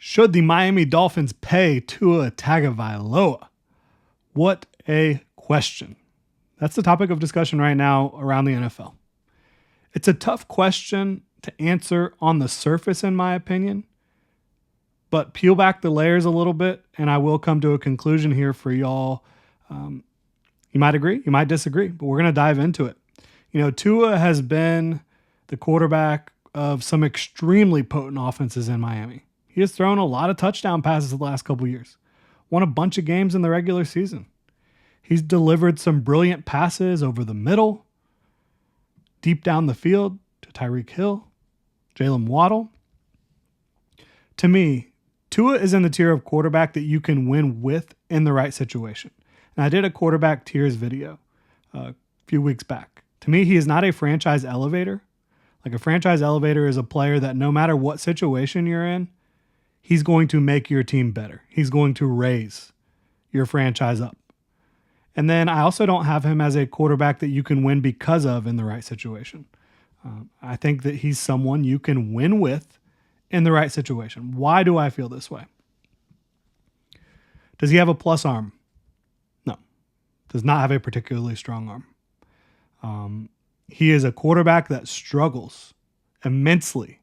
Should the Miami Dolphins pay Tua Tagovailoa? What a question. That's the topic of discussion right now around the NFL. It's a tough question to answer on the surface, in my opinion, but peel back the layers a little bit, and I will come to a conclusion here for y'all. You might agree, you might disagree, but we're going to dive into it. You know, Tua has been the quarterback of some extremely potent offenses in Miami. He has thrown a lot of touchdown passes the last couple of years, won a bunch of games in the regular season. He's delivered some brilliant passes over the middle, deep down the field to Tyreek Hill, Jalen Waddle. To me, Tua is in the tier of quarterback that you can win with in the right situation. And I did a quarterback tiers video a few weeks back. To me, he is not a franchise elevator. Like, a franchise elevator is a player that no matter what situation you're in, he's going to make your team better. He's going to raise your franchise up. And then I also don't have him as a quarterback that you can win because of in the right situation. I think that he's someone you can win with in the right situation. Why do I feel this way? Does he have a plus arm? No. Does not have a particularly strong arm. He is a quarterback that struggles immensely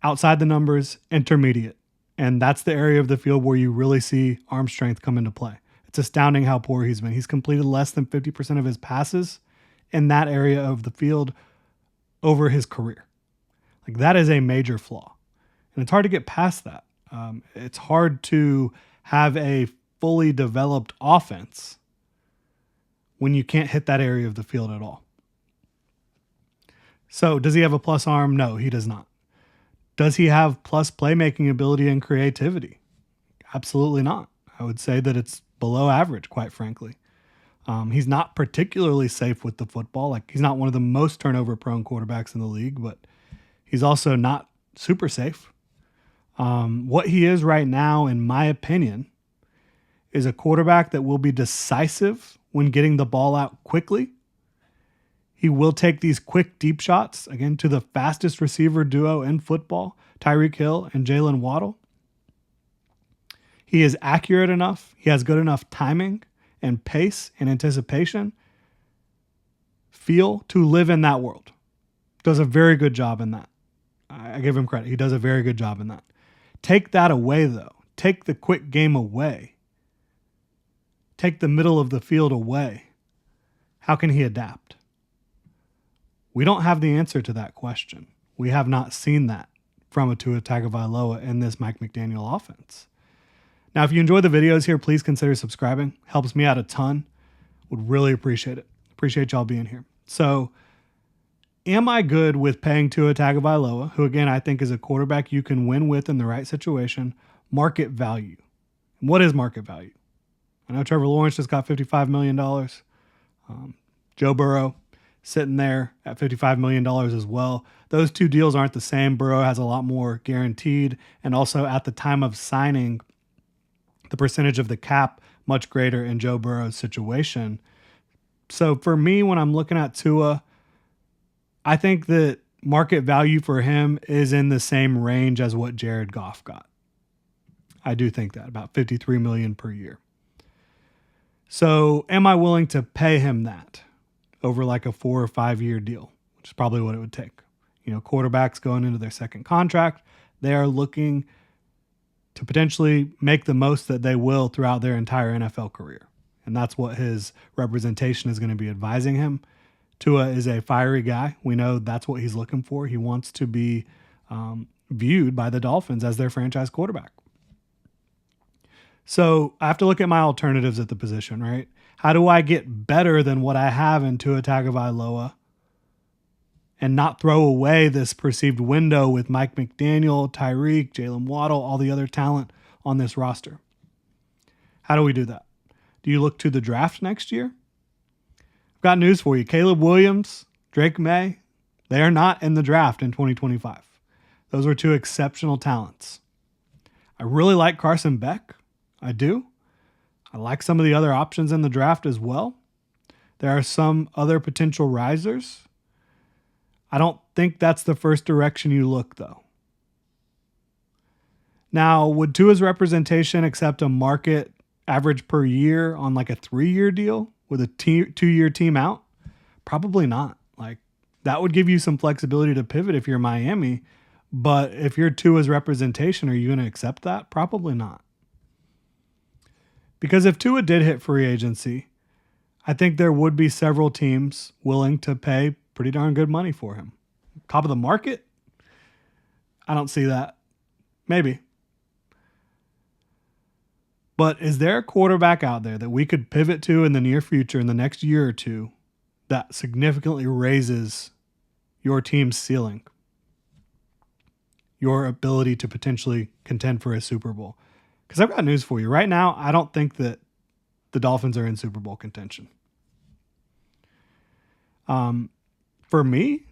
outside the numbers, intermediate. And that's the area of the field where you really see arm strength come into play. It's astounding how poor he's been. He's completed less than 50% of his passes in that area of the field over his career. Like, that is a major flaw. And it's hard to get past that. It's hard to have a fully developed offense when you can't hit that area of the field at all. So, does he have a plus arm? No, he does not. Does he have plus playmaking ability and creativity? Absolutely not. I would say that it's below average, quite frankly. He's not particularly safe with the football. Like, he's not one of the most turnover-prone quarterbacks in the league, but he's also not super safe. What he is right now, in my opinion, is a quarterback that will be decisive when getting the ball out quickly. He will take these quick, deep shots, again, to the fastest receiver duo in football, Tyreek Hill and Jalen Waddle. He is accurate enough. He has good enough timing and pace and anticipation, feel to live in that world. Does a very good job in that. I give him credit. He does a very good job in that. Take that away, though. Take the quick game away. Take the middle of the field away. How can he adapt? We don't have the answer to that question. We have not seen that from a Tua Tagovailoa in this Mike McDaniel offense. Now, if you enjoy the videos here, please consider subscribing. Helps me out a ton. Would really appreciate it. Appreciate y'all being here. So, am I good with paying Tua Tagovailoa, who, again, I think is a quarterback you can win with in the right situation, market value? And what is market value? I know Trevor Lawrence just got $55 million. Joe Burrow sitting there at $55 million as well. Those two deals aren't the same. Burrow has a lot more guaranteed, and also at the time of signing, the percentage of the cap much greater in Joe Burrow's situation. So for me, when I'm looking at Tua, I think that market value for him is in the same range as what Jared Goff got. I do think that, about $53 million per year. So am I willing to pay him that over like a 4 or 5 year deal, which is probably what it would take? You know, quarterbacks going into their second contract, they are looking to potentially make the most that they will throughout their entire NFL career. And that's what his representation is going to be advising him. Tua is a fiery guy. We know that's what he's looking for. He wants to be viewed by the Dolphins as their franchise quarterback. So I have to look at my alternatives at the position, right? How do I get better than what I have in Tua Tagovailoa and not throw away this perceived window with Mike McDaniel, Tyreek, Jalen Waddle, all the other talent on this roster? How do we do that? Do you look to the draft next year? I've got news for you. Caleb Williams, Drake May, they are not in the draft in 2025. Those were two exceptional talents. I really like Carson Beck. I do. I like some of the other options in the draft as well. There are some other potential risers. I don't think that's the first direction you look, though. Now, would Tua's representation accept a market average per year on like a 3-year deal with a 2-year team out? Probably not. Like, that would give you some flexibility to pivot if you're Miami. But if you're Tua's representation, are you going to accept that? Probably not. Because if Tua did hit free agency, I think there would be several teams willing to pay pretty darn good money for him. Top of the market? I don't see that. Maybe. But is there a quarterback out there that we could pivot to in the near future, in the next year or two, that significantly raises your team's ceiling? Your ability to potentially contend for a Super Bowl? Because I've got news for you. Right now, I don't think that the Dolphins are in Super Bowl contention. For me,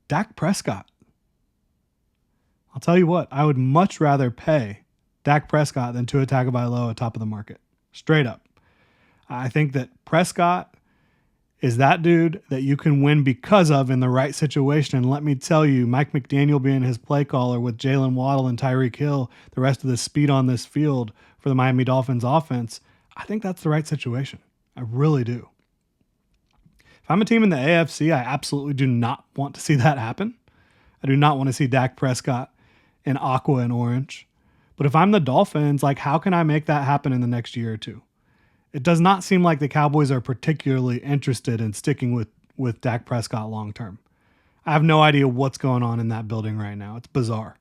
Dak Prescott. I'll tell you what, I would much rather pay Dak Prescott than Tua Tagovailoa top of the market. Straight up. I think that Prescott is that dude that you can win because of in the right situation. And let me tell you, Mike McDaniel being his play caller with Jalen Waddle and Tyreek Hill, the rest of the speed on this field for the Miami Dolphins offense, I think that's the right situation. I really do. If I'm a team in the AFC, I absolutely do not want to see that happen. I do not want to see Dak Prescott in aqua and orange. But if I'm the Dolphins, like, how can I make that happen in the next year or two? It does not seem like the Cowboys are particularly interested in sticking with Dak Prescott long term. I have no idea what's going on in that building right now. It's bizarre.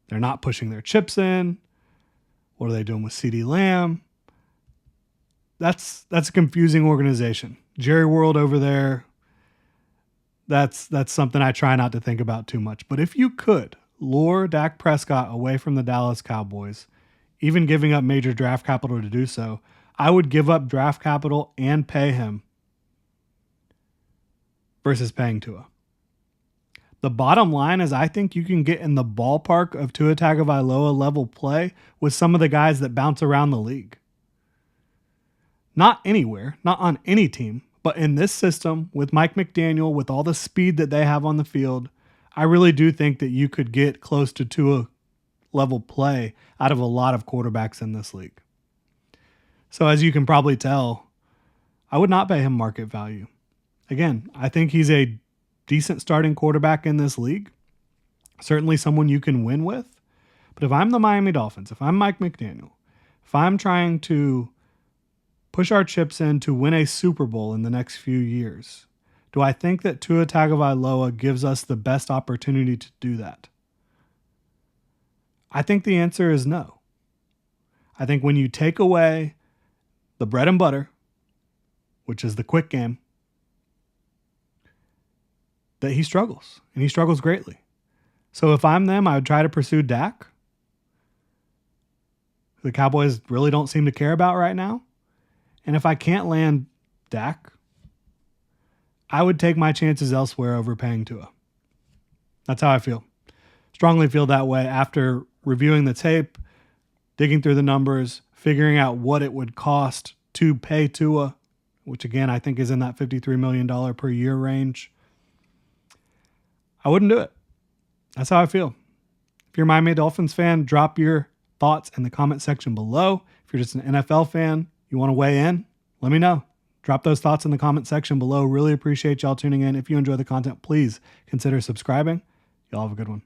They're not pushing their chips in. What are they doing with CeeDee Lamb? That's a confusing organization. Jerry World over there, that's something I try not to think about too much. But if you could lure Dak Prescott away from the Dallas Cowboys, even giving up major draft capital to do so, I would give up draft capital and pay him versus paying Tua. The bottom line is I think you can get in the ballpark of Tua Tagovailoa level play with some of the guys that bounce around the league. Not anywhere, not on any team, but in this system with Mike McDaniel, with all the speed that they have on the field, I really do think that you could get close to Tua level play out of a lot of quarterbacks in this league. So as you can probably tell, I would not pay him market value. Again, I think he's a decent starting quarterback in this league. Certainly someone you can win with. But if I'm the Miami Dolphins, if I'm Mike McDaniel, if I'm trying to push our chips in to win a Super Bowl in the next few years, do I think that Tua Tagovailoa gives us the best opportunity to do that? I think the answer is no. I think when you take away the bread and butter, which is the quick game, that he struggles, and he struggles greatly. So if I'm them, I would try to pursue Dak. The Cowboys really don't seem to care about right now. And if I can't land Dak, I would take my chances elsewhere over paying Tua. That's how I feel. Strongly feel that way after reviewing the tape, digging through the numbers, figuring out what it would cost to pay Tua, which again, I think is in that $53 million per year range. I wouldn't do it. That's how I feel. If you're a Miami Dolphins fan, drop your thoughts in the comment section below. If you're just an NFL fan, you want to weigh in, let me know. Drop those thoughts in the comment section below. Really appreciate y'all tuning in. If you enjoy the content, please consider subscribing. Y'all have a good one.